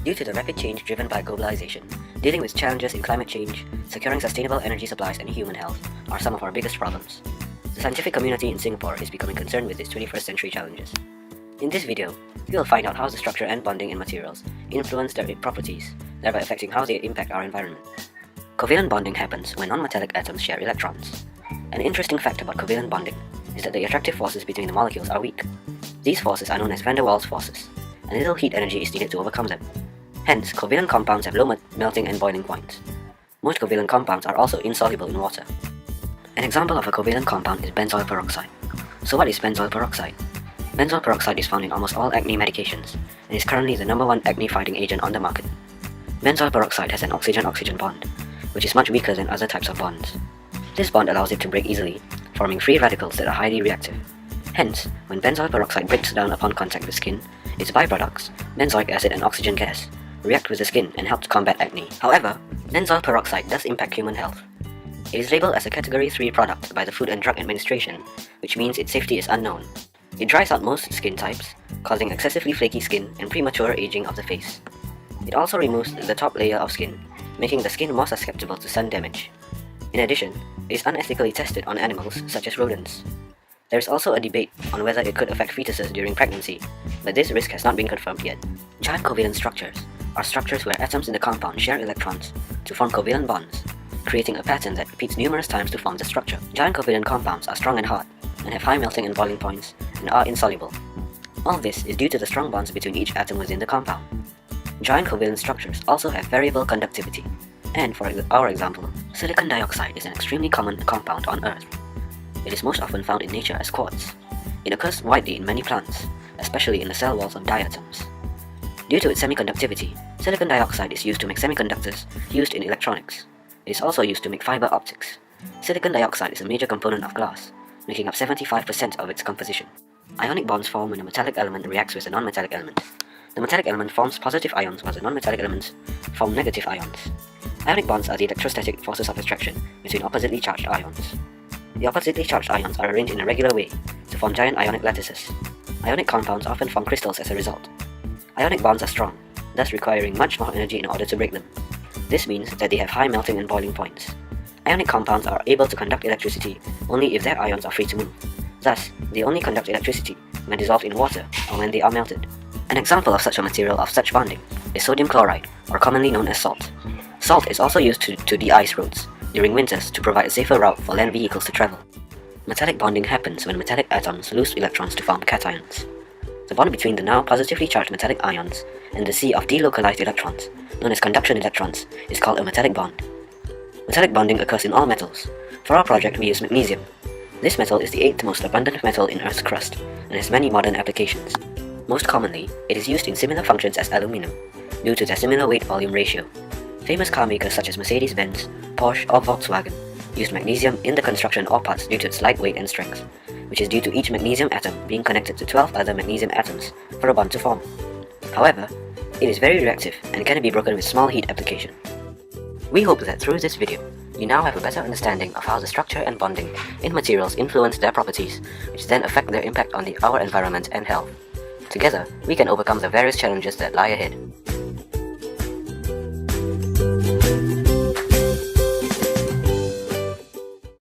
Due to the rapid change driven by globalization, dealing with challenges in climate change, securing sustainable energy supplies and human health are some of our biggest problems. The scientific community in Singapore is becoming concerned with these 21st century challenges. In this video, we will find out how the structure and bonding in materials influence their properties, thereby affecting how they impact our environment. Covalent bonding happens when non-metallic atoms share electrons. An interesting fact about covalent bonding is that the attractive forces between the molecules are weak. These forces are known as van der Waals forces, and little heat energy is needed to overcome them. Hence, covalent compounds have low melting and boiling points. Most covalent compounds are also insoluble in water. An example of a covalent compound is benzoyl peroxide. So what is benzoyl peroxide? Benzoyl peroxide is found in almost all acne medications, and is currently the #1 acne-fighting agent on the market. Benzoyl peroxide has an oxygen-oxygen bond, which is much weaker than other types of bonds. This bond allows it to break easily, forming free radicals that are highly reactive. Hence, when benzoyl peroxide breaks down upon contact with skin, its byproducts, benzoic acid and oxygen gas, react with the skin and help to combat acne. However, benzoyl peroxide does impact human health. It is labeled as a Category 3 product by the Food and Drug Administration, which means its safety is unknown. It dries out most skin types, causing excessively flaky skin and premature aging of the face. It also removes the top layer of skin, making the skin more susceptible to sun damage. In addition, it is unethically tested on animals such as rodents. There is also a debate on whether it could affect fetuses during pregnancy, but this risk has not been confirmed yet. Giant covalent structures are structures where atoms in the compound share electrons to form covalent bonds, creating a pattern that repeats numerous times to form the structure. Giant covalent compounds are strong and hard, and have high melting and boiling points, and are insoluble. All this is due to the strong bonds between each atom within the compound. Giant covalent structures also have variable conductivity, and for our example, silicon dioxide is an extremely common compound on Earth. It is most often found in nature as quartz. It occurs widely in many plants, especially in the cell walls of diatoms. Due to its semiconductivity, silicon dioxide is used to make semiconductors used in electronics. It is also used to make fiber optics. Silicon dioxide is a major component of glass, making up 75% of its composition. Ionic bonds form when a metallic element reacts with a non-metallic element. The metallic element forms positive ions while the non-metallic elements form negative ions. Ionic bonds are the electrostatic forces of attraction between oppositely charged ions. The oppositely charged ions are arranged in a regular way to form giant ionic lattices. Ionic compounds often form crystals as a result. Ionic bonds are strong, thus requiring much more energy in order to break them. This means that they have high melting and boiling points. Ionic compounds are able to conduct electricity only if their ions are free to move. Thus, they only conduct electricity when dissolved in water or when they are melted. An example of such a material of such bonding is sodium chloride, or commonly known as salt. Salt is also used to de-ice roads during winters to provide a safer route for land vehicles to travel. Metallic bonding happens when metallic atoms lose electrons to form cations. The bond between the now positively charged metallic ions and the sea of delocalized electrons, known as conduction electrons, is called a metallic bond. Metallic bonding occurs in all metals. For our project, we use magnesium. This metal is the 8th most abundant metal in Earth's crust and has many modern applications. Most commonly, it is used in similar functions as aluminum, due to their similar weight-volume ratio. Famous car makers such as Mercedes-Benz, Porsche or Volkswagen used magnesium in the construction or parts due to its light weight and strength, which is due to each magnesium atom being connected to 12 other magnesium atoms for a bond to form. However, it is very reactive and can be broken with small heat application. We hope that through this video, you now have a better understanding of how the structure and bonding in materials influence their properties, which then affect their impact on our environment and health. Together, we can overcome the various challenges that lie ahead.